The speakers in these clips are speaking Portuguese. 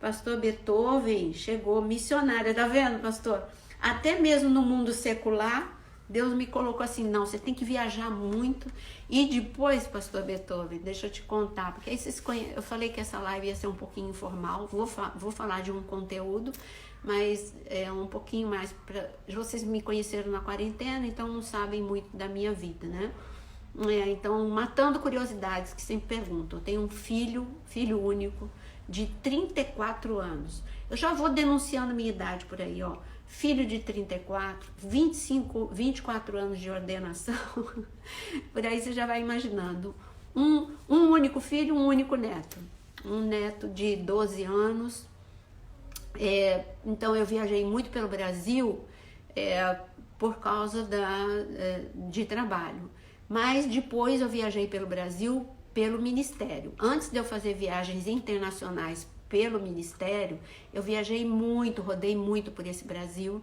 pastor Beethoven chegou missionária, tá vendo, pastor? Até mesmo no mundo secular, Deus me colocou assim, não, você tem que viajar muito. E depois, pastor Beethoven, deixa eu te contar, porque aí vocês conhecem, eu falei que essa live ia ser um pouquinho informal, vou falar de um conteúdo, mas é um pouquinho mais, vocês me conheceram na quarentena, então não sabem muito da minha vida, né? Então, matando curiosidades que sempre perguntam, eu tenho um filho único, de 34 anos. Eu já vou denunciando minha idade por aí, ó. Filho de 34, 24 anos de ordenação. Por aí você já vai imaginando. Um único filho, um único neto. Um neto de 12 anos. Então eu viajei muito pelo Brasil por causa de trabalho. Mas depois eu viajei pelo Brasil pelo Ministério. Antes de eu fazer viagens internacionais pelo Ministério, eu viajei muito, rodei muito por esse Brasil.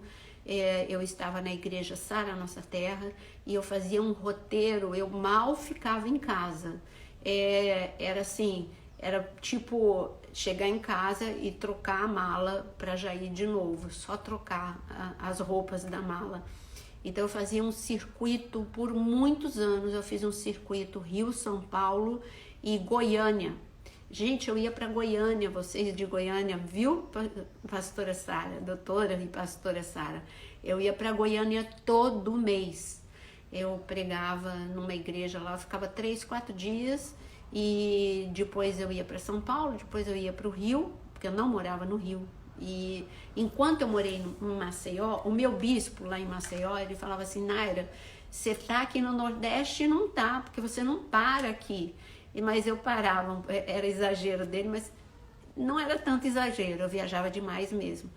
Eu estava na igreja Sara Nossa Terra e eu fazia um roteiro, eu mal ficava em casa. Era assim, era tipo chegar em casa e trocar a mala para já ir de novo, só trocar as roupas da mala. Então eu fazia um circuito por muitos anos, eu fiz um circuito Rio, São Paulo e Goiânia. Gente, eu ia para Goiânia, vocês de Goiânia, viu, pastora Sara, doutora e pastora Sara? Eu ia para Goiânia todo mês. Eu pregava numa igreja lá, eu ficava 3, 4 dias e depois eu ia para São Paulo, depois eu ia para o Rio, porque eu não morava no Rio. E enquanto eu morei em Maceió, o meu bispo lá em Maceió, ele falava assim, Naira, você tá aqui no Nordeste e não tá, porque você não para aqui. Mas eu parava, era exagero dele, mas não era tanto exagero, eu viajava demais mesmo.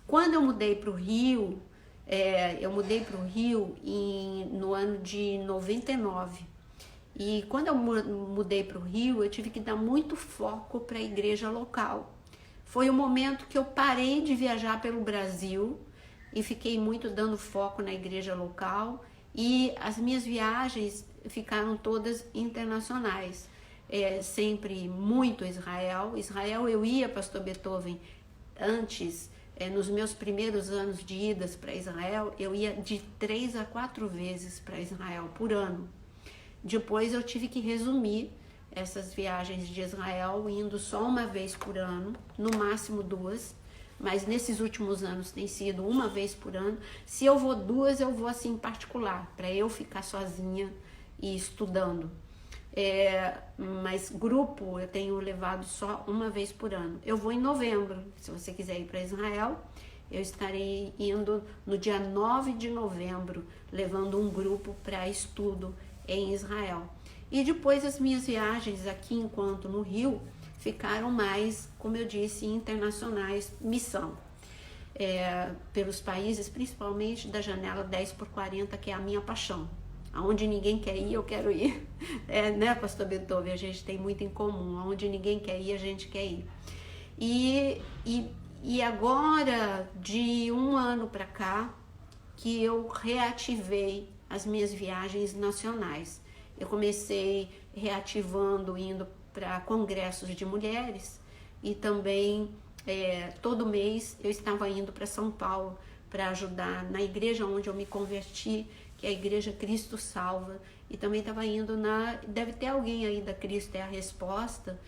Quando eu mudei para o Rio, no ano de 99. E quando eu mudei para o Rio, eu tive que dar muito foco para a igreja local. Foi o momento que eu parei de viajar pelo Brasil e fiquei muito dando foco na igreja local e as minhas viagens ficaram todas internacionais. Sempre muito Israel. Israel eu ia, pastor Beethoven, antes, nos meus primeiros anos de idas para Israel, eu ia de 3 a 4 vezes para Israel por ano. Depois eu tive que resumir essas viagens de Israel indo só uma vez por ano, no máximo 2, mas nesses últimos anos tem sido uma vez por ano. Se eu vou 2, eu vou assim em particular, para eu ficar sozinha e estudando. Mas grupo eu tenho levado só uma vez por ano. Eu vou em novembro, se você quiser ir para Israel, eu estarei indo no dia 9 de novembro, levando um grupo para estudo em Israel. E depois as minhas viagens aqui, enquanto no Rio, ficaram mais, como eu disse, internacionais, missão. Pelos países, principalmente da janela 10x40, que é a minha paixão. Aonde ninguém quer ir, eu quero ir. Né, pastor Beethoven? A gente tem muito em comum. Aonde ninguém quer ir, a gente quer ir. E agora, de um ano para cá, que eu reativei as minhas viagens nacionais. Eu comecei reativando, indo para congressos de mulheres e também todo mês eu estava indo para São Paulo para ajudar na igreja onde eu me converti, que é a Igreja Cristo Salva, e também estava indo deve ter alguém aí da Cristo é a Resposta.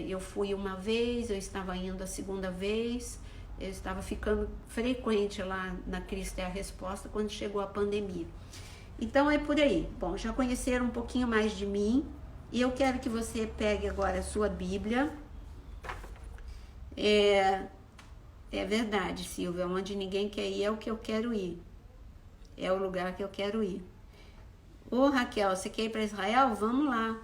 Eu fui uma vez, eu estava indo a segunda vez, eu estava ficando frequente lá na Cristo é a Resposta quando chegou a pandemia. Então é por aí. Bom, já conheceram um pouquinho mais de mim e eu quero que você pegue agora a sua Bíblia. É verdade, Silvia, onde ninguém quer ir é o que eu quero ir. É o lugar que eu quero ir. Ô Raquel, você quer ir para Israel? Vamos lá.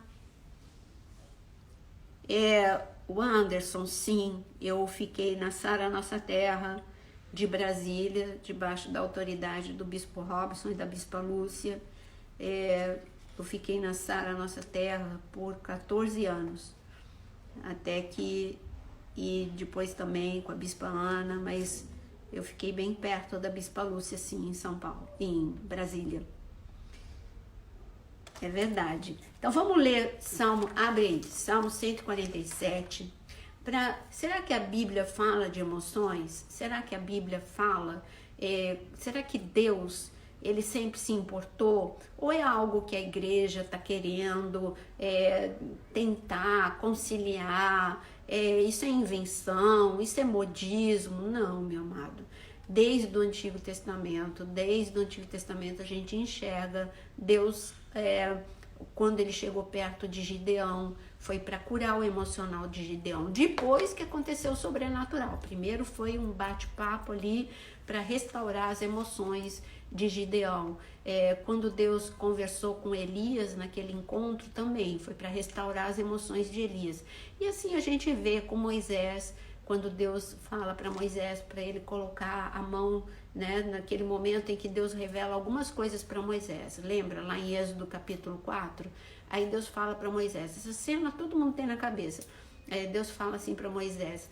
O Anderson, sim, eu fiquei na Sara Nossa Terra de Brasília, debaixo da autoridade do Bispo Robson e da Bispa Lúcia. Eu fiquei na Sara Nossa Terra por 14 anos, até que, e depois também com a Bispa Ana, mas eu fiquei bem perto da Bispa Lúcia, sim, em São Paulo, em Brasília. É verdade. Então vamos ler Salmo, abre aí, Salmo 147. Será que a Bíblia fala de emoções? Será que a Bíblia fala? Será que Deus, ele sempre se importou? Ou é algo que a igreja está querendo tentar conciliar? Isso é invenção? Isso é modismo? Não, meu amado. Desde o Antigo Testamento a gente enxerga Deus, quando ele chegou perto de Gideão, foi para curar o emocional de Gideão. Depois que aconteceu o sobrenatural. Primeiro foi um bate-papo ali para restaurar as emoções de Gideão. Quando Deus conversou com Elias naquele encontro também, foi para restaurar as emoções de Elias. E assim a gente vê com Moisés, quando Deus fala para Moisés, para ele colocar a mão, né, naquele momento em que Deus revela algumas coisas para Moisés. Lembra lá em Êxodo capítulo 4? Aí Deus fala para Moisés, essa cena todo mundo tem na cabeça. Deus fala assim para Moisés,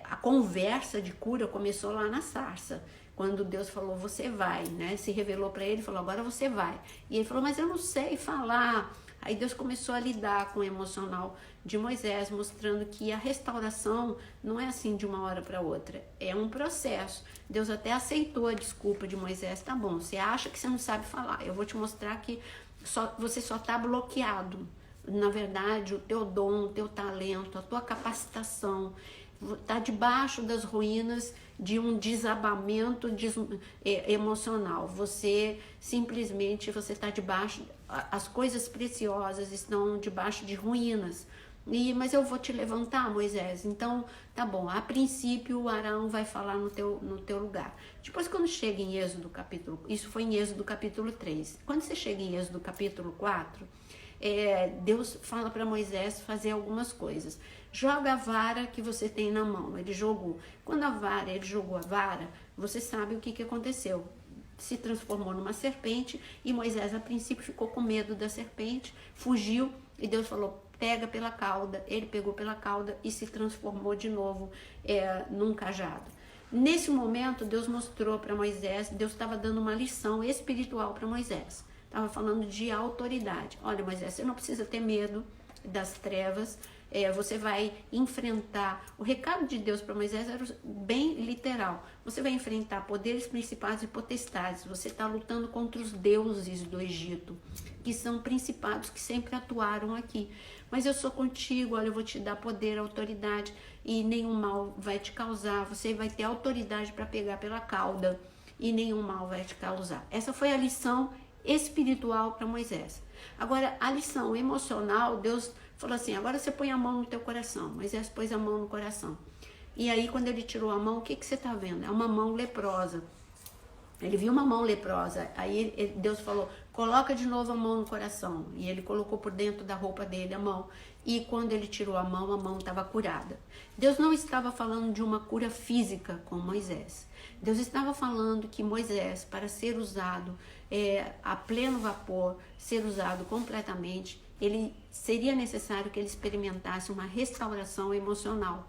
a conversa de cura começou lá na sarça, quando Deus falou, você vai, né? Se revelou para ele, falou, agora você vai. E ele falou, mas eu não sei falar. Aí Deus começou a lidar com o emocional de Moisés, mostrando que a restauração não é assim de uma hora para outra, é um processo. Deus até aceitou a desculpa de Moisés, tá bom, você acha que você não sabe falar, eu vou te mostrar que você só está bloqueado. Na verdade, o teu dom, o teu talento, a tua capacitação está debaixo das ruínas de um desabamento emocional. Você simplesmente, você está debaixo, as coisas preciosas estão debaixo de ruínas. Mas eu vou te levantar, Moisés. Então, tá bom, a princípio o Arão vai falar no teu lugar. Depois, quando chega em Êxodo capítulo, isso foi em Êxodo capítulo 3. Quando você chega em Êxodo capítulo 4, Deus fala para Moisés fazer algumas coisas. Joga a vara que você tem na mão. Ele jogou. Quando ele jogou a vara, você sabe o que aconteceu. Se transformou numa serpente e Moisés, a princípio, ficou com medo da serpente, fugiu e Deus falou, pega pela cauda. Ele pegou pela cauda e se transformou de novo num cajado. Nesse momento, Deus mostrou para Moisés, Deus estava dando uma lição espiritual para Moisés. Estava falando de autoridade. Olha, Moisés, você não precisa ter medo das trevas, você vai enfrentar, o recado de Deus para Moisés era bem literal, você vai enfrentar poderes principados e potestades, você está lutando contra os deuses do Egito, que são principados que sempre atuaram aqui, mas eu sou contigo, olha, eu vou te dar poder, autoridade, e nenhum mal vai te causar, você vai ter autoridade para pegar pela cauda, e nenhum mal vai te causar. Essa foi a lição espiritual para Moisés. Agora, a lição emocional, Deus falou assim, agora você põe a mão no teu coração. Moisés pôs a mão no coração. E aí, quando ele tirou a mão, o que você está vendo? É uma mão leprosa. Ele viu uma mão leprosa. Aí Deus falou, coloca de novo a mão no coração. E ele colocou por dentro da roupa dele a mão. E quando ele tirou a mão estava curada. Deus não estava falando de uma cura física com Moisés. Deus estava falando que Moisés, para ser usado a pleno vapor, ser usado completamente, ele seria necessário que ele experimentasse uma restauração emocional.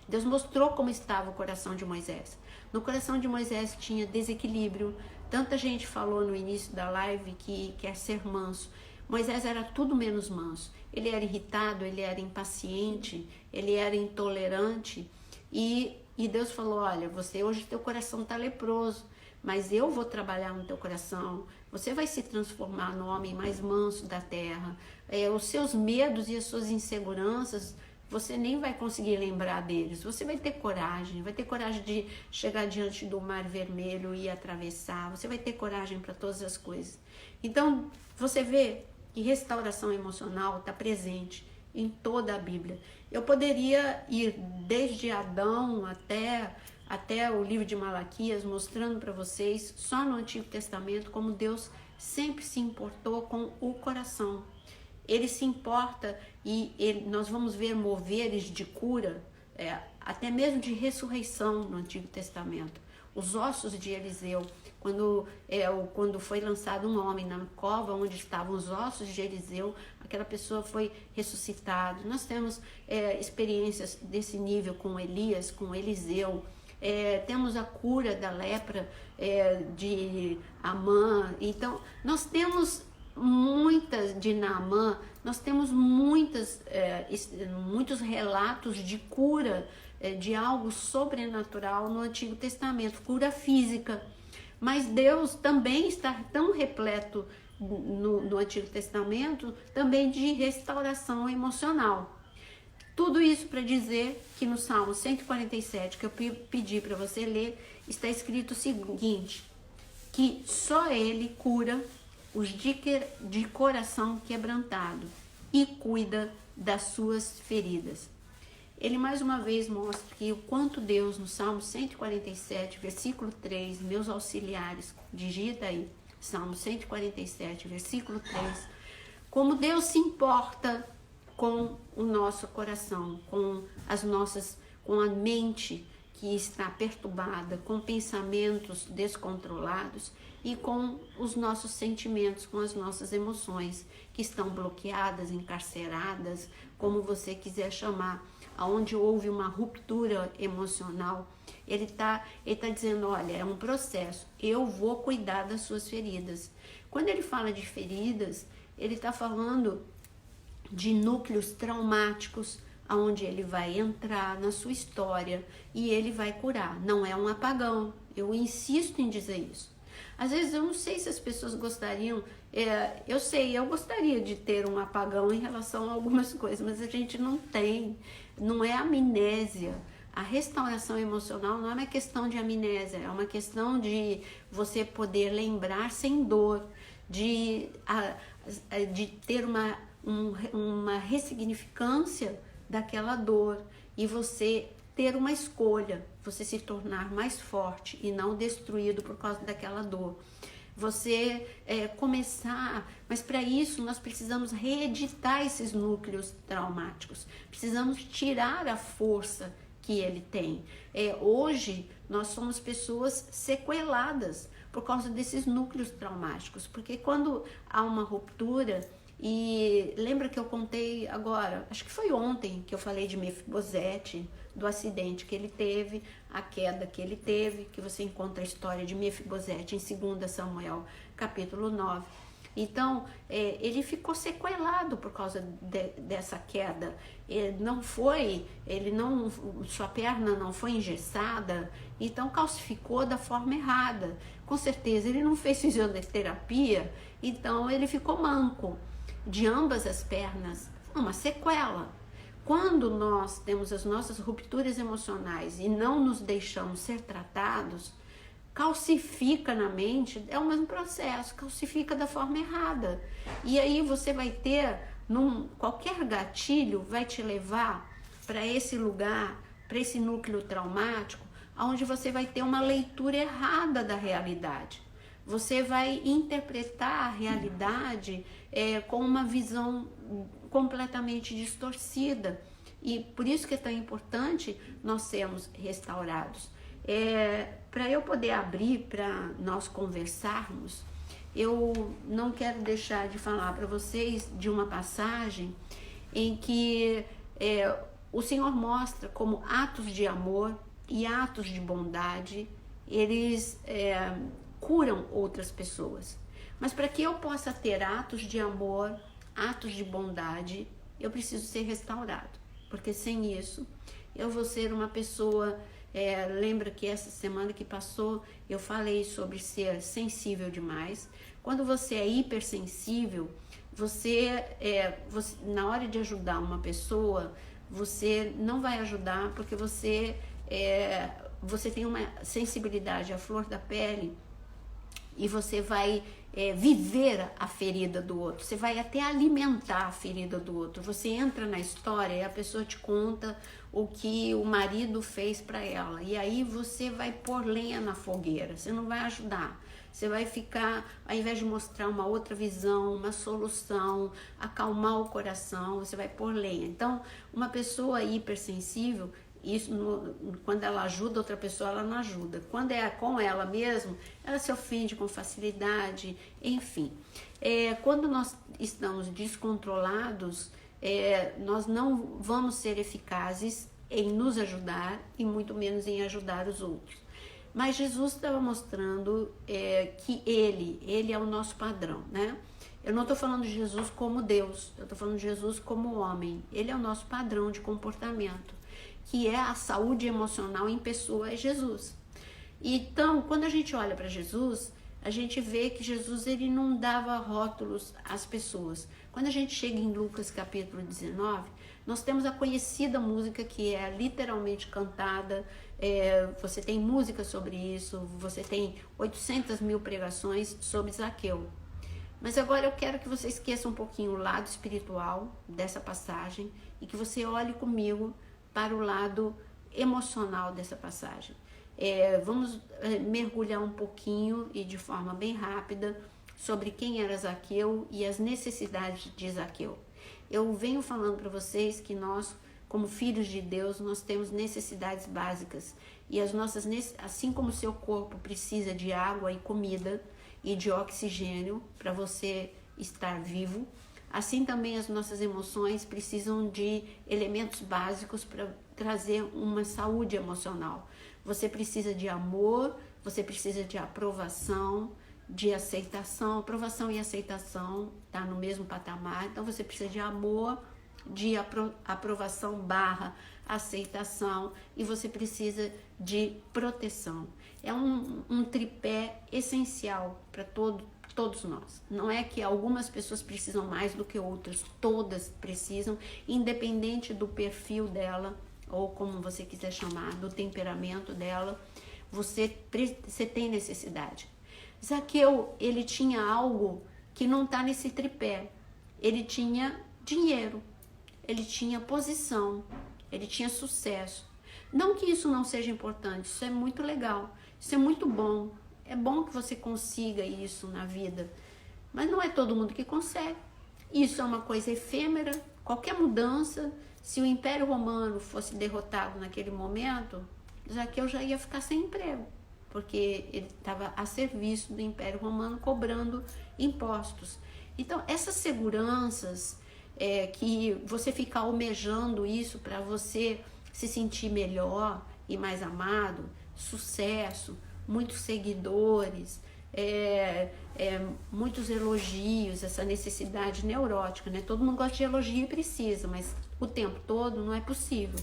Deus mostrou como estava o coração de Moisés. No coração de Moisés tinha desequilíbrio. Tanta gente falou no início da live que quer ser manso. Moisés era tudo menos manso. Ele era irritado, ele era impaciente, ele era intolerante. E Deus falou, olha, você hoje teu coração está leproso, mas eu vou trabalhar no teu coração. Você vai se transformar no homem mais manso da terra. Os seus medos e as suas inseguranças, você nem vai conseguir lembrar deles. Você vai ter coragem de chegar diante do Mar Vermelho e atravessar. Você vai ter coragem para todas as coisas. Então, você vê que restauração emocional está presente em toda a Bíblia. Eu poderia ir desde Adão até o livro de Malaquias, mostrando para vocês, só no Antigo Testamento, como Deus sempre se importou com o coração. Ele se importa e nós vamos ver moveres de cura, até mesmo de ressurreição no Antigo Testamento. Os ossos de Eliseu, quando foi lançado um homem na cova onde estavam os ossos de Eliseu, aquela pessoa foi ressuscitada. Nós temos experiências desse nível com Elias, com Eliseu. Temos a cura da lepra de Amã. Então, nós temos muitas de Naamã, nós temos muitos relatos de cura, de algo sobrenatural no Antigo Testamento, cura física. Mas Deus também está tão repleto no Antigo Testamento, também de restauração emocional. Tudo isso para dizer que no Salmo 147, que eu pedi para você ler, está escrito o seguinte, que só Ele cura os de coração quebrantado e cuida das suas feridas. Ele mais uma vez mostra que o quanto Deus, no Salmo 147, versículo 3, meus auxiliares, digita aí, Salmo 147, versículo 3, como Deus se importa com o nosso coração, com a mente que está perturbada, com pensamentos descontrolados e com os nossos sentimentos, com as nossas emoções que estão bloqueadas, encarceradas, como você quiser chamar, aonde houve uma ruptura emocional. Ele tá dizendo, olha, é um processo, eu vou cuidar das suas feridas. Quando ele fala de feridas, ele está falando de núcleos traumáticos, aonde ele vai entrar na sua história e ele vai curar. Não é um apagão, eu insisto em dizer isso. Às vezes eu não sei se as pessoas gostariam, eu gostaria de ter um apagão em relação a algumas coisas, mas a gente não tem, não é amnésia. A restauração emocional não é uma questão de amnésia, é uma questão de você poder lembrar sem dor, de ter uma ressignificância daquela dor e você ter uma escolha, você se tornar mais forte e não destruído por causa daquela dor. Você começar, mas para isso nós precisamos reeditar esses núcleos traumáticos, precisamos tirar a força que ele tem. Hoje nós somos pessoas sequeladas por causa desses núcleos traumáticos, porque quando há uma ruptura, e lembra que eu contei agora, acho que foi ontem que eu falei de Mefibosete, do acidente que ele teve, a queda que ele teve, que você encontra a história de Mefibosete em 2 Samuel, capítulo 9. Então, ele ficou sequelado por causa dessa queda. Sua perna não foi engessada, então calcificou da forma errada. Com certeza, ele não fez fisioterapia, então ele ficou manco de ambas as pernas, uma sequela. Quando nós temos as nossas rupturas emocionais e não nos deixamos ser tratados, calcifica na mente, é o mesmo processo, calcifica da forma errada. E aí você vai ter, qualquer gatilho vai te levar para esse lugar, para esse núcleo traumático, onde você vai ter uma leitura errada da realidade. Você vai interpretar a realidade com uma visão completamente distorcida. E por isso que é tão importante nós sermos restaurados. Para eu poder abrir, para nós conversarmos, eu não quero deixar de falar para vocês de uma passagem em que o Senhor mostra como atos de amor e atos de bondade, eles curam outras pessoas. Mas para que eu possa ter atos de amor, atos de bondade, eu preciso ser restaurado. Porque sem isso, eu vou ser uma pessoa... lembra que essa semana que passou, eu falei sobre ser sensível demais. Quando você é hipersensível, você na hora de ajudar uma pessoa, você não vai ajudar porque você tem uma sensibilidade à flor da pele e você vai viver a ferida do outro, você vai até alimentar a ferida do outro. Você entra na história e a pessoa te conta o que o marido fez para ela, e aí você vai pôr lenha na fogueira, você não vai ajudar. Você vai ficar, ao invés de mostrar uma outra visão, uma solução, acalmar o coração, você vai pôr lenha. Então, uma pessoa hipersensível, quando ela ajuda outra pessoa, ela não ajuda. Quando é com ela mesma, ela se ofende com facilidade, enfim. Quando nós estamos descontrolados, nós não vamos ser eficazes em nos ajudar e muito menos em ajudar os outros. Mas Jesus estava mostrando que ele é o nosso padrão, né? Eu não estou falando de Jesus como Deus, eu estou falando de Jesus como homem. Ele é o nosso padrão de comportamento, que é a saúde emocional em pessoa, é Jesus. Então, quando a gente olha para Jesus, a gente vê que Jesus ele não dava rótulos às pessoas. Quando a gente chega em Lucas capítulo 19, nós temos a conhecida música que é literalmente cantada, você tem música sobre isso, você tem 800 mil pregações sobre Zaqueu. Mas agora eu quero que você esqueça um pouquinho o lado espiritual dessa passagem e que você olhe comigo para o lado emocional dessa passagem. Vamos mergulhar um pouquinho e de forma bem rápida sobre quem era Zaqueu e as necessidades de Zaqueu. Eu venho falando para vocês que nós, como filhos de Deus, nós temos necessidades básicas e as nossas, assim como o seu corpo precisa de água e comida e de oxigênio para você estar vivo, assim também as nossas emoções precisam de elementos básicos para trazer uma saúde emocional. Você precisa de amor, você precisa de aprovação, de aceitação. Aprovação e aceitação tá no mesmo patamar, então você precisa de amor, de aprovação barra aceitação, e você precisa de proteção. É um tripé essencial para todos nós. Não é que algumas pessoas precisam mais do que outras, todas precisam, independente do perfil dela, ou como você quiser chamar, do temperamento dela, você tem necessidade. Zaqueu, ele tinha algo que não está nesse tripé. Ele tinha dinheiro, ele tinha posição, ele tinha sucesso. Não que isso não seja importante, isso é muito legal, isso é muito bom. É bom que você consiga isso na vida, mas não é todo mundo que consegue. Isso é uma coisa efêmera. Qualquer mudança, se o Império Romano fosse derrotado naquele momento, Zaqueu já ia ficar sem emprego, porque ele estava a serviço do Império Romano cobrando impostos. Então, essas seguranças, que você fica almejando isso para você se sentir melhor e mais amado, sucesso, muitos seguidores, muitos elogios, essa necessidade neurótica, né? Todo mundo gosta de elogio e precisa, mas o tempo todo não é possível.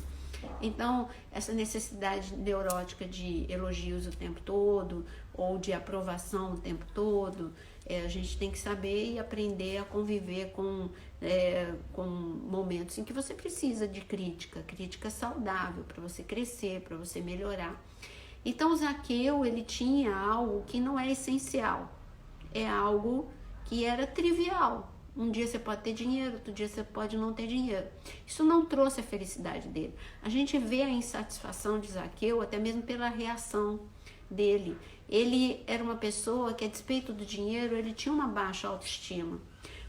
Então, essa necessidade neurótica de elogios o tempo todo, ou de aprovação o tempo todo, a gente tem que saber e aprender a conviver com momentos em que você precisa de crítica saudável, para você crescer, para você melhorar. Então, Zaqueu, ele tinha algo que não é essencial, é algo que era trivial. Um dia você pode ter dinheiro, outro dia você pode não ter dinheiro. Isso não trouxe a felicidade dele. A gente vê a insatisfação de Zaqueu até mesmo pela reação dele. Ele era uma pessoa que, a despeito do dinheiro, ele tinha uma baixa autoestima.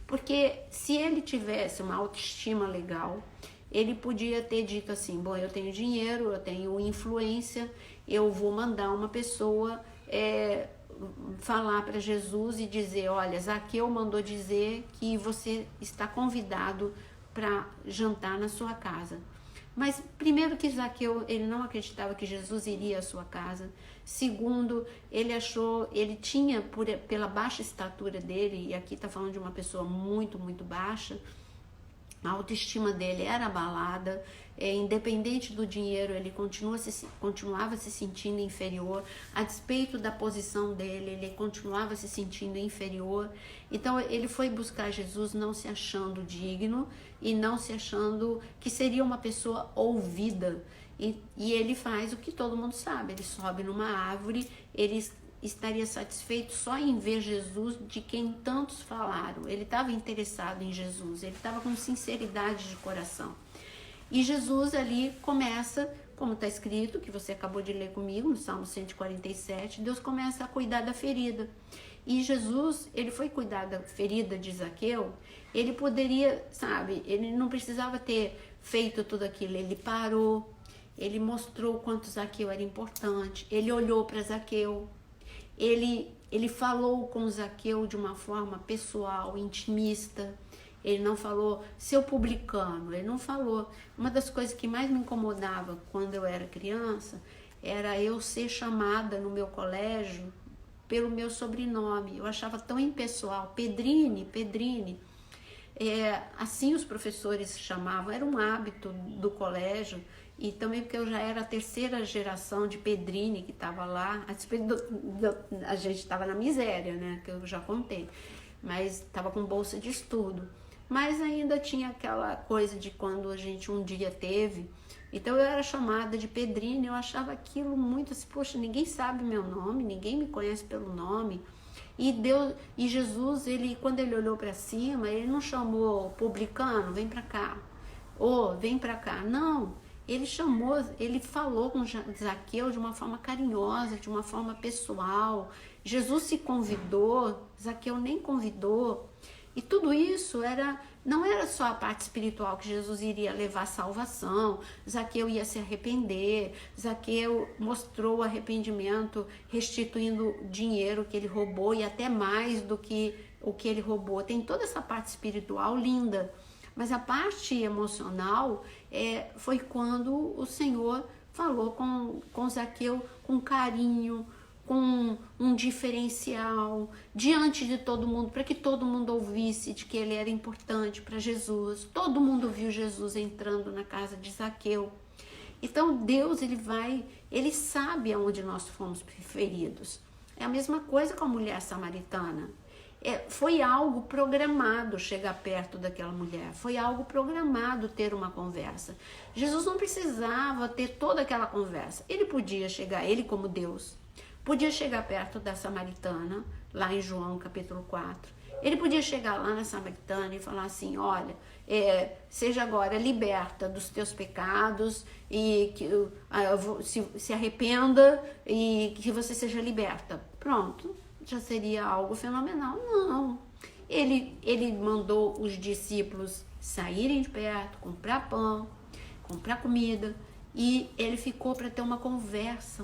Porque se ele tivesse uma autoestima legal, ele podia ter dito assim, bom, eu tenho dinheiro, eu tenho influência, eu vou mandar uma pessoa falar para Jesus e dizer, olha, Zaqueu mandou dizer que você está convidado para jantar na sua casa. Mas primeiro que Zaqueu, ele não acreditava que Jesus iria à sua casa. Segundo, ele tinha, pela baixa estatura dele, e aqui está falando de uma pessoa muito, muito baixa, a autoestima dele era abalada, independente do dinheiro, ele continuava se sentindo inferior, a despeito da posição dele, ele continuava se sentindo inferior. Então ele foi buscar Jesus não se achando digno e não se achando que seria uma pessoa ouvida. E ele faz o que todo mundo sabe, ele sobe numa árvore, ele estaria satisfeito só em ver Jesus, de quem tantos falaram. Ele estava interessado em Jesus, ele estava com sinceridade de coração. E Jesus ali começa, como está escrito, que você acabou de ler comigo, no Salmo 147, Deus começa a cuidar da ferida. E Jesus, ele foi cuidar da ferida de Zaqueu, ele poderia, ele não precisava ter feito tudo aquilo, ele parou, ele mostrou o quanto Zaqueu era importante, ele olhou para Zaqueu, ele falou com Zaqueu de uma forma pessoal, intimista. Ele não falou, seu publicano, ele não falou. Uma das coisas que mais me incomodava quando eu era criança era eu ser chamada no meu colégio pelo meu sobrenome. Eu achava tão impessoal, Pedrine, Pedrine. Assim os professores chamavam, era um hábito do colégio, e também porque eu já era a terceira geração de Pedrine que estava lá, a gente estava na miséria, né, que eu já contei, mas estava com bolsa de estudo, mas ainda tinha aquela coisa de quando a gente um dia teve, então eu era chamada de Pedrine, eu achava aquilo muito assim, poxa, ninguém sabe meu nome, ninguém me conhece pelo nome. E Deus, e Jesus, quando ele olhou para cima, ele não chamou publicano, vem para cá, vem para cá. Não, ele chamou, ele falou com Zaqueu de uma forma carinhosa, de uma forma pessoal. Jesus se convidou, Zaqueu nem convidou. E tudo isso não era só a parte espiritual que Jesus iria levar salvação, Zaqueu ia se arrepender, Zaqueu mostrou arrependimento, restituindo o dinheiro que ele roubou e até mais do que o que ele roubou. Tem toda essa parte espiritual linda, mas a parte emocional foi quando o Senhor falou com Zaqueu com carinho, com um diferencial diante de todo mundo, para que todo mundo ouvisse de que ele era importante para Jesus. Todo mundo viu Jesus entrando na casa de Zaqueu. Então Deus, ele sabe aonde nós fomos feridos. É a mesma coisa com a mulher samaritana. Foi algo programado chegar perto daquela mulher, foi algo programado ter uma conversa. Jesus não precisava ter toda aquela conversa, ele podia chegar, ele como Deus, podia chegar perto da samaritana, lá em João capítulo 4, ele podia chegar lá na samaritana e falar assim, olha, seja agora liberta dos teus pecados e que se arrependa e que você seja liberta. Pronto, já seria algo fenomenal. Não, ele mandou os discípulos saírem de perto, comprar pão, comprar comida, e ele ficou para ter uma conversa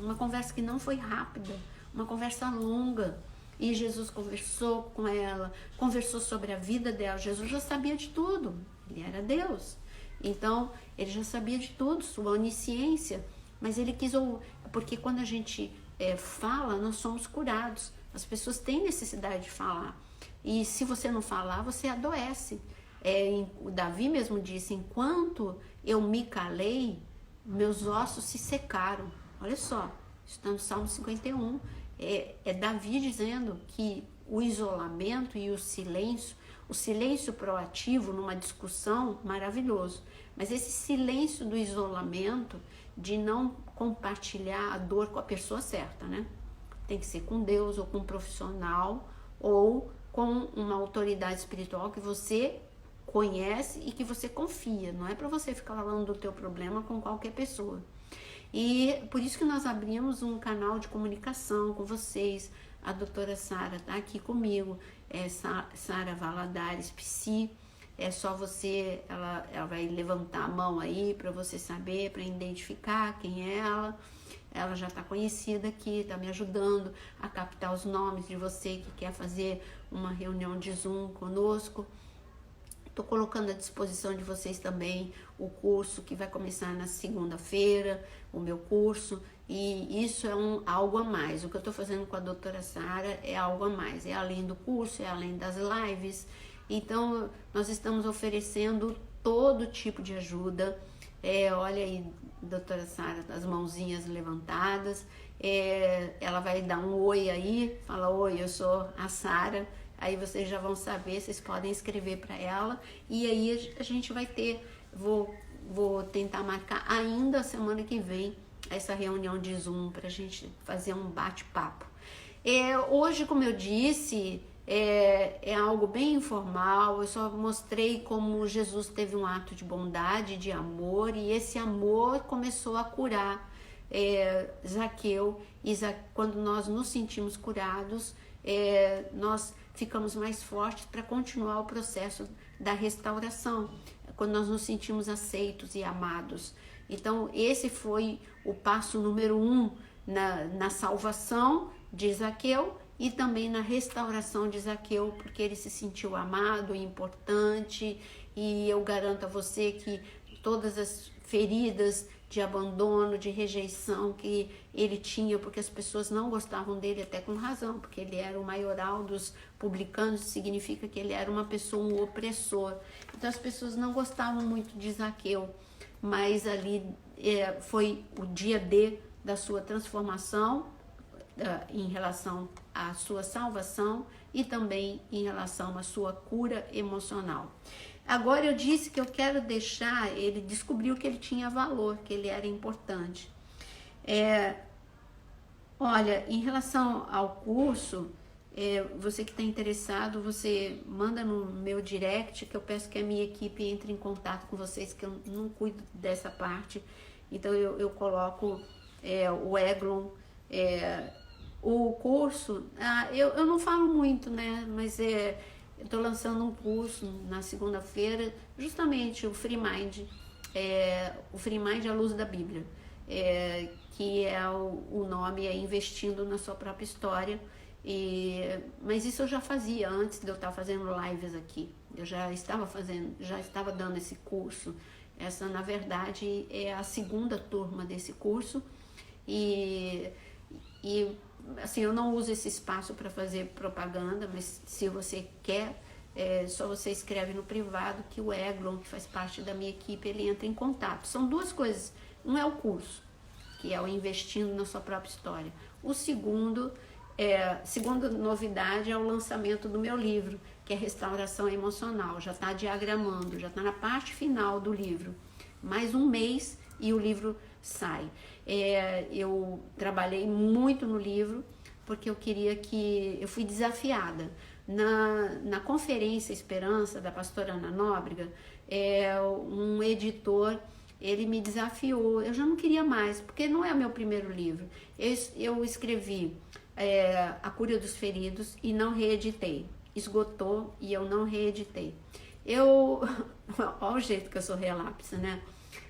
que não foi rápida, uma conversa longa. E Jesus conversou com ela, conversou sobre a vida dela. Jesus já sabia de tudo, ele era Deus. Então, ele já sabia de tudo, sua onisciência. Mas ele quis ouvir, porque quando a gente fala, nós somos curados. As pessoas têm necessidade de falar. E se você não falar, você adoece. O Davi mesmo disse, enquanto eu me calei, meus ossos se secaram. Olha só, isso está no Salmo 51. Davi dizendo que o isolamento e o silêncio proativo numa discussão, maravilhoso. Mas esse silêncio do isolamento, de não compartilhar a dor com a pessoa certa, né? Tem que ser com Deus, ou com um profissional, ou com uma autoridade espiritual que você conhece e que você confia. Não é para você ficar falando do teu problema com qualquer pessoa. E por isso que nós abrimos um canal de comunicação com vocês. A doutora Sara está aqui comigo, Sara Valadares, psi. É só você, ela vai levantar a mão aí para você saber, para identificar quem é ela. Ela já está conhecida aqui, está me ajudando a captar os nomes de você que quer fazer uma reunião de Zoom conosco. Estou colocando à disposição de vocês também o curso que vai começar na segunda-feira, o meu curso, e isso é algo a mais. O que eu estou fazendo com a doutora Sara é algo a mais, é além do curso, é além das lives. Então, nós estamos oferecendo todo tipo de ajuda. Olha aí, doutora Sara, as mãozinhas levantadas. Ela vai dar um oi aí, fala, oi, eu sou a Sara. Aí vocês já vão saber, vocês podem escrever para ela. E aí a gente vai ter, vou tentar marcar ainda a semana que vem essa reunião de Zoom para a gente fazer um bate-papo. Hoje, como eu disse, é algo bem informal. Eu só mostrei como Jesus teve um ato de bondade, de amor, e esse amor começou a curar Zaqueu. E quando nós nos sentimos curados, nós ficamos mais fortes para continuar o processo da restauração, quando nós nos sentimos aceitos e amados. Então, esse foi o passo número 1 na salvação de Zaqueu e também na restauração de Zaqueu, porque ele se sentiu amado e importante. E eu garanto a você que todas as feridas de abandono, de rejeição que ele tinha, porque as pessoas não gostavam dele, até com razão, porque ele era o maioral dos publicanos, significa que ele era uma pessoa, um opressor. Então as pessoas não gostavam muito de Zaqueu, mas ali foi o dia D da sua transformação, em relação à sua salvação e também em relação à sua cura emocional. Agora eu disse que eu quero deixar, ele descobriu que ele tinha valor, que ele era importante. Olha, em relação ao curso, você que está interessado, você manda no meu direct, que eu peço que a minha equipe entre em contato com vocês, que eu não cuido dessa parte. Então eu coloco o Eglon, o curso, eu não falo muito, né? Mas eu estou lançando um curso na segunda-feira, justamente o Free Mind, o Free Mind à luz da Bíblia, que é o nome, Investindo na Sua Própria História. Mas isso eu já fazia antes de eu estar fazendo lives aqui. Eu já estava dando esse curso. Essa, na verdade, é a segunda turma desse curso. E assim, eu não uso esse espaço para fazer propaganda, mas se você quer, só você escreve no privado que o Eglon, que faz parte da minha equipe, ele entra em contato. São duas coisas. Um é o curso, que é o Investindo na Sua Própria História. O segunda novidade é o lançamento do meu livro, que é Restauração Emocional. Já está diagramando, já está na parte final do livro. Mais um mês e o livro sai. Eu trabalhei muito no livro, porque eu fui desafiada. Na Conferência Esperança, da pastora Ana Nóbrega, um editor, ele me desafiou. Eu já não queria mais, porque não é o meu primeiro livro. Eu escrevi A Cura dos Feridos e não reeditei. Esgotou e eu não reeditei. Olha o jeito que eu sou relapsa, né?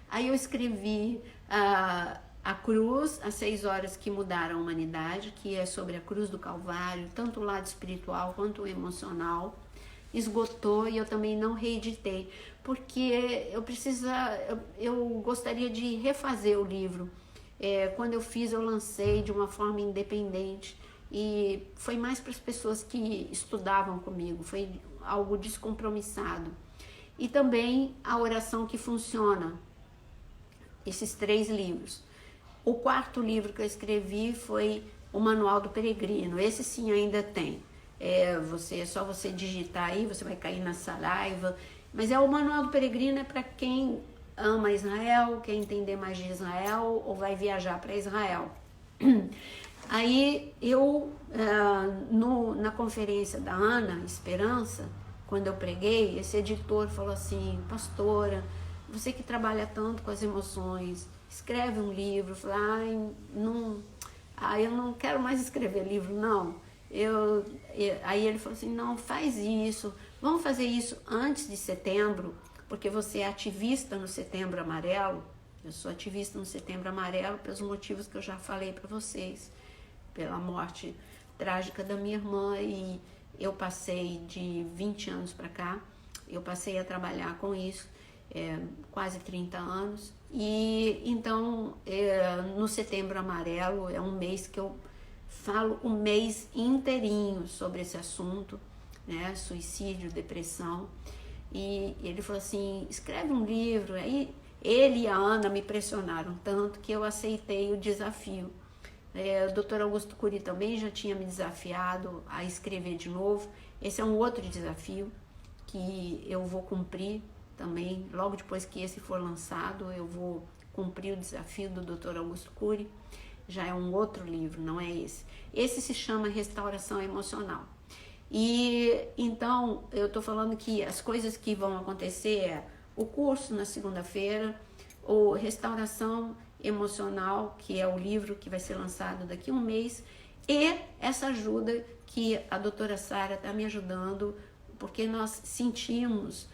Aí eu escrevi A Cruz, as 6 horas que mudaram a humanidade, que é sobre a cruz do Calvário, tanto o lado espiritual quanto o emocional. Esgotou e eu também não reeditei, porque eu gostaria de refazer o livro. Quando eu fiz, eu lancei de uma forma independente e foi mais para as pessoas que estudavam comigo, foi algo descompromissado. E também a Oração que Funciona, esses 3 livros. O 4º livro que eu escrevi foi o Manual do Peregrino. Esse sim ainda tem. É só você digitar aí, você vai cair na Saraiva. Mas o Manual do Peregrino é para quem ama Israel, quer entender mais de Israel ou vai viajar para Israel. Aí na conferência da Ana Esperança, quando eu preguei, esse editor falou assim: pastora, você que trabalha tanto com as emoções, escreve um livro. Eu falei, eu não quero mais escrever livro, não. Aí ele falou assim, não, faz isso, vamos fazer isso antes de setembro, porque você é ativista no Setembro Amarelo. Eu sou ativista no Setembro Amarelo pelos motivos que eu já falei para vocês, pela morte trágica da minha irmã, e eu passei de 20 anos para cá, eu passei a trabalhar com isso, quase 30 anos, e então no Setembro Amarelo é um mês que eu falo um mês inteirinho sobre esse assunto, né, suicídio, depressão, e ele falou assim, escreve um livro. Aí ele e a Ana me pressionaram tanto que eu aceitei o desafio. O Dr. Augusto Cury também já tinha me desafiado a escrever de novo. Esse é um outro desafio que eu vou cumprir também, logo depois que esse for lançado, eu vou cumprir o desafio do Dr. Augusto Cury. Já é um outro livro, não é esse. Esse se chama Restauração Emocional. E então eu estou falando que as coisas que vão acontecer o curso na segunda-feira, o Restauração Emocional, que é o livro que vai ser lançado daqui a um mês, e essa ajuda que a doutora Sara está me ajudando, porque nós sentimos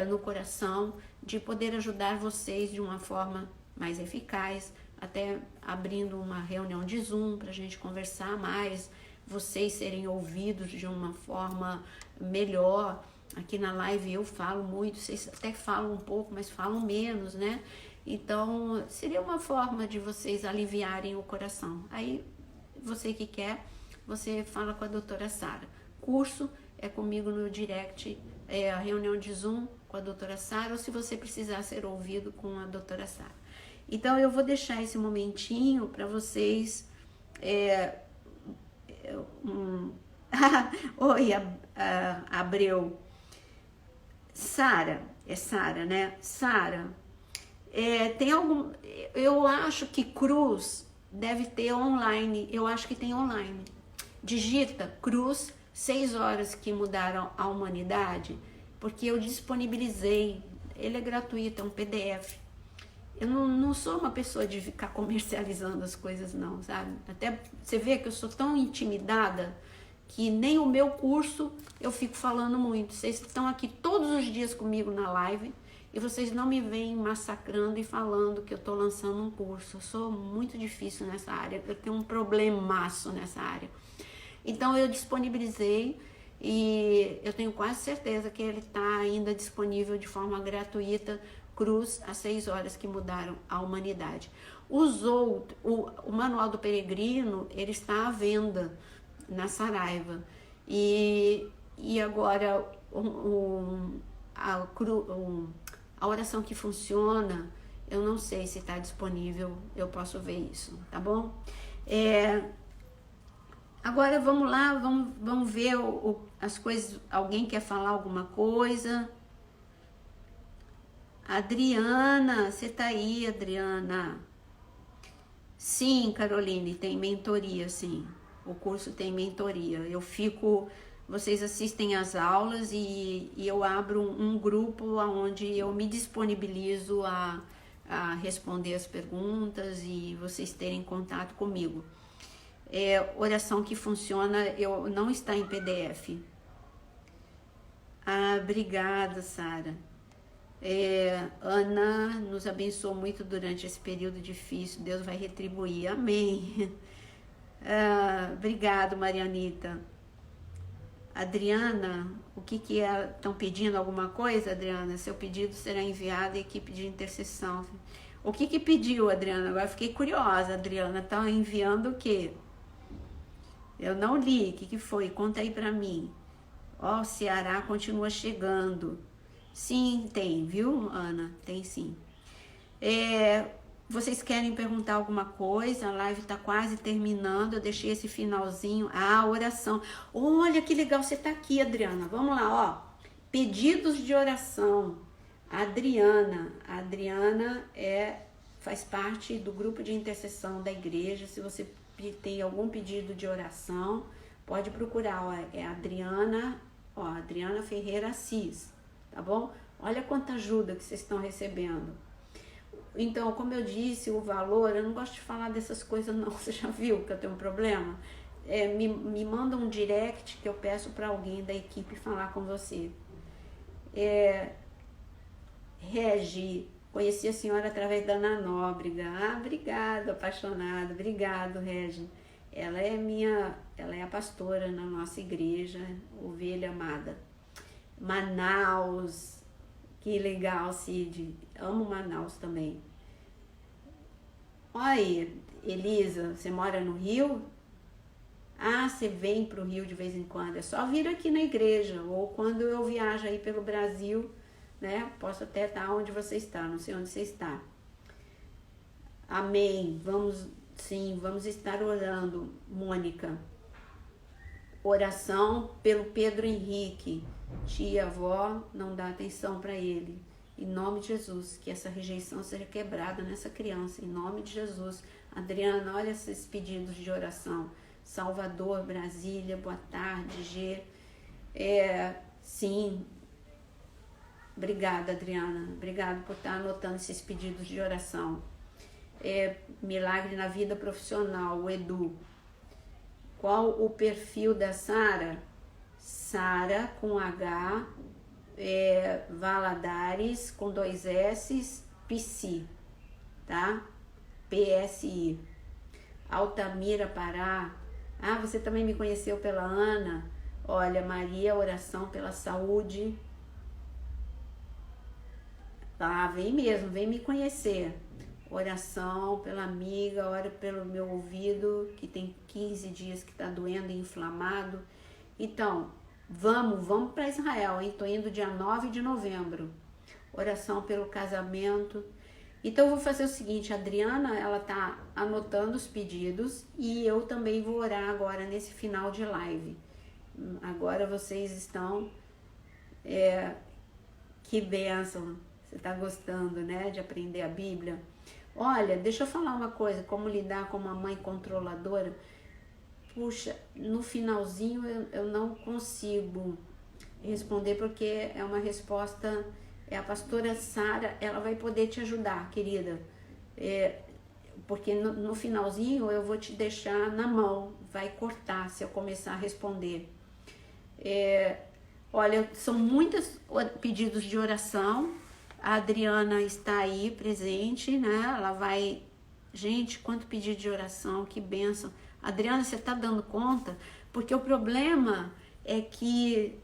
no coração de poder ajudar vocês de uma forma mais eficaz, até abrindo uma reunião de Zoom para a gente conversar mais, vocês serem ouvidos de uma forma melhor. Aqui na live eu falo muito, vocês até falam um pouco, mas falam menos, né? Então, seria uma forma de vocês aliviarem o coração. Aí, você que quer, você fala com a doutora Sara. Curso é comigo no direct, é a reunião de Zoom com a doutora Sara, ou se você precisar ser ouvido com a doutora Sara. Então, eu vou deixar esse momentinho para vocês. Oi, Abreu. Sara, é Sara, né? Sara, tem algum... Eu acho que Cruz deve ter online, eu acho que tem online. Digita Cruz, 6 horas que mudaram a humanidade, porque eu disponibilizei, ele é gratuito, é um PDF. Eu não sou uma pessoa de ficar comercializando as coisas não, sabe? Até você vê que eu sou tão intimidada que nem o meu curso eu fico falando muito. Vocês estão aqui todos os dias comigo na live e vocês não me veem massacrando e falando que eu estou lançando um curso. Eu sou muito difícil nessa área, eu tenho um problemaço nessa área. Então eu disponibilizei e eu tenho quase certeza que ele está ainda disponível de forma gratuita. Cruz, as 6 horas que mudaram a humanidade. O Manual do Peregrino, ele está à venda na Saraiva. E agora a oração que funciona, eu não sei se está disponível, eu posso ver isso, tá bom? Agora vamos lá, vamos ver as coisas. Alguém quer falar alguma coisa? Adriana, você tá aí, Adriana? Sim, Caroline, tem mentoria, sim. O curso tem mentoria. Vocês assistem às aulas e eu abro um grupo onde eu me disponibilizo a responder as perguntas e vocês terem contato comigo. Oração que funciona, não está em PDF. Obrigada, Sara. Ana nos abençoou muito durante esse período difícil, Deus vai retribuir, amém. Obrigado, Marianita. Adriana, o que é? Estão pedindo alguma coisa, Adriana? Seu pedido será enviado à equipe de intercessão. O que pediu, Adriana? Agora fiquei curiosa, Adriana, tá enviando o quê? Eu não li, o que foi? Conta aí pra mim. O Ceará continua chegando. Sim, tem, viu, Ana? Tem sim. Vocês querem perguntar alguma coisa? A live tá quase terminando. Eu deixei esse finalzinho. Oração. Olha que legal, você tá aqui, Adriana. Vamos lá, ó. Pedidos de oração. Adriana. A Adriana faz parte do grupo de intercessão da igreja. Se você tem algum pedido de oração, pode procurar. Ó, é Adriana, Adriana Ferreira Assis. Tá bom? Olha quanta ajuda que vocês estão recebendo. Então, como eu disse, o valor, eu não gosto de falar dessas coisas não, você já viu que eu tenho um problema? Me manda um direct que eu peço para alguém da equipe falar com você. Regi, conheci a senhora através da Ana Nóbrega. Obrigado, apaixonado. Obrigado, Regi. Ela é a pastora na nossa igreja, ovelha amada. Manaus, que legal, Cid. Amo Manaus também. Olha aí, Elisa, você mora no Rio? Você vem para o Rio de vez em quando. É só vir aqui na igreja, ou quando eu viajo aí pelo Brasil, né? Posso até estar onde você está, não sei onde você está. Amém. Vamos estar orando, Mônica. Oração pelo Pedro Henrique. Tia, avó, não dá atenção para ele. Em nome de Jesus, que essa rejeição seja quebrada nessa criança. Em nome de Jesus. Adriana, olha esses pedidos de oração. Salvador, Brasília, boa tarde, G. Sim. Obrigada, Adriana. Obrigada por estar anotando esses pedidos de oração. Milagre na vida profissional, o Edu. Qual o perfil da Sara? Sara com H, Valadares com 2 S, Psi, tá? PSI. Altamira, Pará. Você também me conheceu pela Ana. Olha, Maria, oração pela saúde. Vem mesmo, vem me conhecer. oração pela amiga, ora pelo meu ouvido, que tem 15 dias que está doendo e inflamado. Então, vamos para Israel, hein? Tô indo dia 9 de novembro. Oração pelo casamento. Então, eu vou fazer o seguinte, a Adriana, ela tá anotando os pedidos e eu também vou orar agora nesse final de live. Agora vocês estão... que bênção! Você tá gostando, né, de aprender a Bíblia? Olha, deixa eu falar uma coisa, como lidar com uma mãe controladora. Puxa, no finalzinho eu não consigo responder, porque é uma resposta, a pastora Sara, ela vai poder te ajudar, querida. Porque no finalzinho eu vou te deixar na mão, vai cortar se eu começar a responder. Olha, são muitos pedidos de oração. A Adriana está aí presente, né? Ela vai... Gente, quanto pedido de oração, que bênção. Adriana, você está dando conta? Porque o problema é que...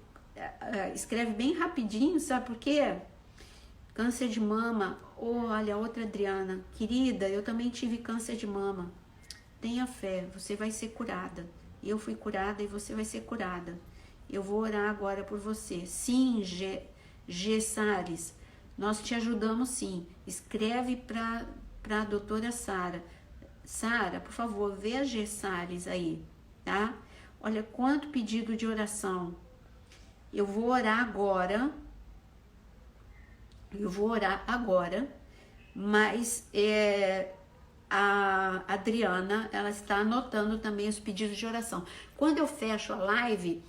escreve bem rapidinho, sabe por quê? Câncer de mama. Olha, outra Adriana. Querida, eu também tive câncer de mama. Tenha fé, você vai ser curada. Eu fui curada e você vai ser curada. Eu vou orar agora por você. Sim, G. Salles, nós te ajudamos sim. Escreve para a doutora Sara. Sara, por favor, vê a G. Salles aí, tá? Olha quanto pedido de oração. Eu vou orar agora. Mas a Adriana, ela está anotando também os pedidos de oração. Quando eu fecho a live,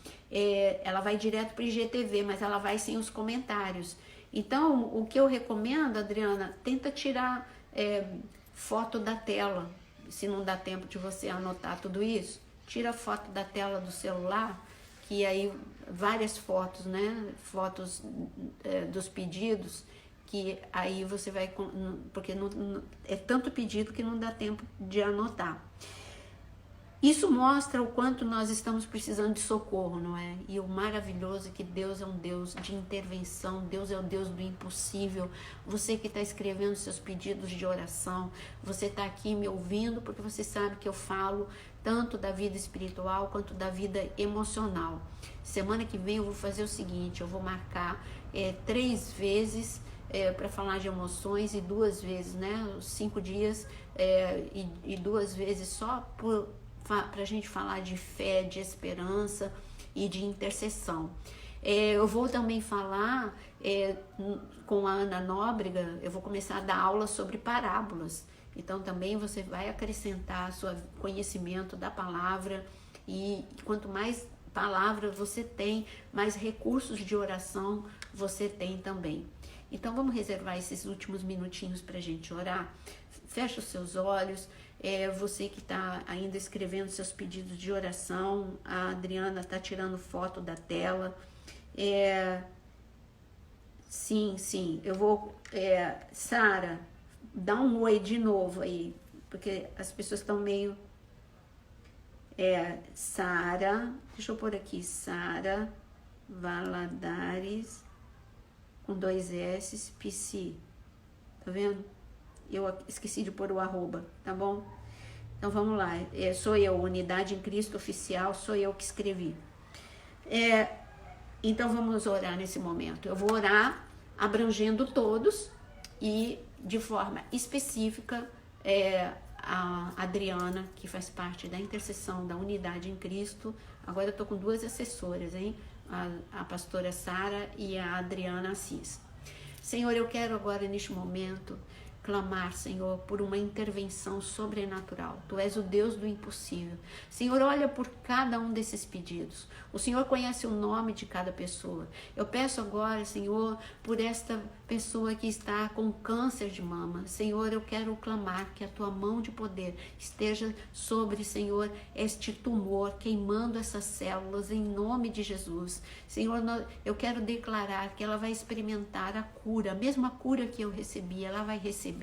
ela vai direto para o IGTV, mas ela vai sem os comentários. Então, o que eu recomendo, Adriana, tenta tirar foto da tela. Se não dá tempo de você anotar tudo isso, tira foto da tela do celular, que aí várias fotos, né? Fotos dos pedidos, que aí você vai... Porque é tanto pedido que não dá tempo de anotar. Isso mostra o quanto nós estamos precisando de socorro, não é? E o maravilhoso é que Deus é um Deus de intervenção, Deus é o Deus do impossível. Você que está escrevendo seus pedidos de oração, você está aqui me ouvindo porque você sabe que eu falo tanto da vida espiritual quanto da vida emocional. Semana que vem eu vou fazer o seguinte, eu vou marcar 3 vezes para falar de emoções e 2 vezes, né? 5 dias e 2 vezes só para a gente falar de fé, de esperança e de intercessão. Eu vou também falar com a Ana Nóbrega, eu vou começar a dar aula sobre parábolas. Então também você vai acrescentar seu conhecimento da palavra, e quanto mais palavra você tem, mais recursos de oração você tem também. Então vamos reservar esses últimos minutinhos para a gente orar. Fecha os seus olhos. Você que está ainda escrevendo seus pedidos de oração, a Adriana está tirando foto da tela. Sim, eu vou... Sara, dá um oi de novo aí, porque as pessoas estão meio... Sara, deixa eu pôr aqui, Sara Valadares, com 2 S, PC, tá vendo? Eu esqueci de pôr o arroba, tá bom? Então vamos lá, sou eu, Unidade em Cristo Oficial, sou eu que escrevi. Então vamos orar nesse momento. Eu vou orar abrangendo todos e de forma específica a Adriana, que faz parte da intercessão da Unidade em Cristo. Agora eu tô com 2 assessoras, hein? A pastora Sara e a Adriana Assis. Senhor, eu quero agora neste momento clamar, Senhor, por uma intervenção sobrenatural. Tu és o Deus do impossível. Senhor, olha por cada um desses pedidos. O Senhor conhece o nome de cada pessoa. Eu peço agora, Senhor, por esta pessoa que está com câncer de mama. Senhor, eu quero clamar que a tua mão de poder esteja sobre, Senhor, este tumor, queimando essas células em nome de Jesus. Senhor, eu quero declarar que ela vai experimentar a cura, a mesma cura que eu recebi, ela vai receber.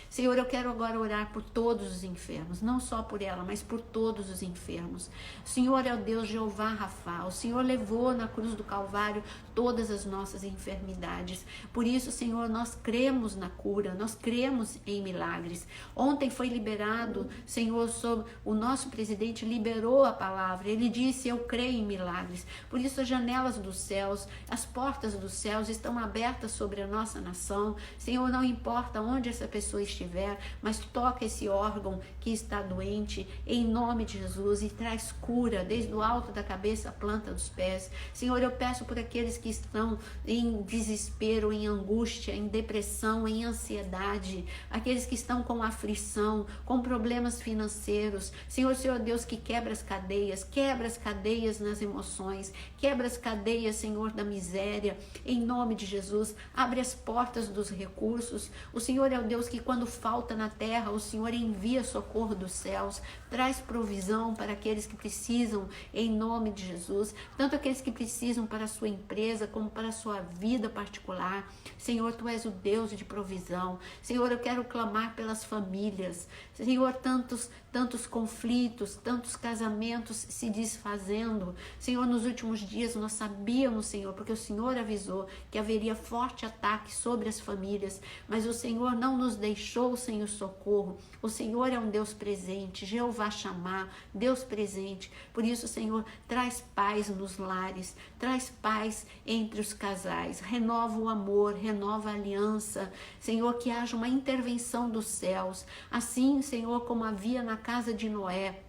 Senhor, eu quero agora orar por todos os enfermos, não só por ela, mas por todos os enfermos. O Senhor é o Deus Jeová Rafa, o Senhor levou na cruz do Calvário todas as nossas enfermidades. Por isso, Senhor, nós cremos na cura, nós cremos em milagres. Ontem foi liberado, Senhor, sobre o nosso presidente liberou a palavra, ele disse: eu creio em milagres. Por isso as janelas dos céus, as portas dos céus estão abertas sobre a nossa nação. Senhor, não importa onde essa pessoa estiver, mas toca esse órgão que está doente, em nome de Jesus, e traz cura desde o alto da cabeça à planta dos pés. Senhor, eu peço por aqueles que estão em desespero, em angústia, em depressão, em ansiedade, aqueles que estão com aflição, com problemas financeiros. Senhor, Senhor Deus, que quebra as cadeias nas emoções, quebra as cadeias, Senhor, da miséria, em nome de Jesus. Abre as portas dos recursos. O Senhor é o Deus que, quando falta na terra, o Senhor envia socorro dos céus, traz provisão para aqueles que precisam, em nome de Jesus, tanto aqueles que precisam para a sua empresa, como para a sua vida particular. Senhor, Tu és o Deus de provisão. Senhor, eu quero clamar pelas famílias. Senhor, tantos conflitos, tantos casamentos se desfazendo. Senhor, nos últimos dias nós sabíamos, Senhor, porque o Senhor avisou que haveria forte ataque sobre as famílias, mas o Senhor não nos deixou sem o socorro. O Senhor é um Deus presente, Jeová Shammah, Deus presente. Por isso, Senhor, traz paz nos lares, traz paz entre os casais, renova o amor, renova a aliança. Senhor, que haja uma intervenção dos céus, assim, Senhor, como havia na casa de Noé,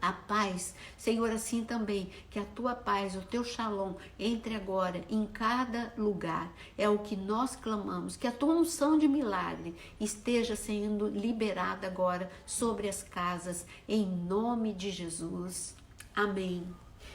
a paz, Senhor, assim também, que a Tua paz, o Teu shalom, entre agora em cada lugar. É o que nós clamamos, que a Tua unção de milagre esteja sendo liberada agora sobre as casas, em nome de Jesus. Amém.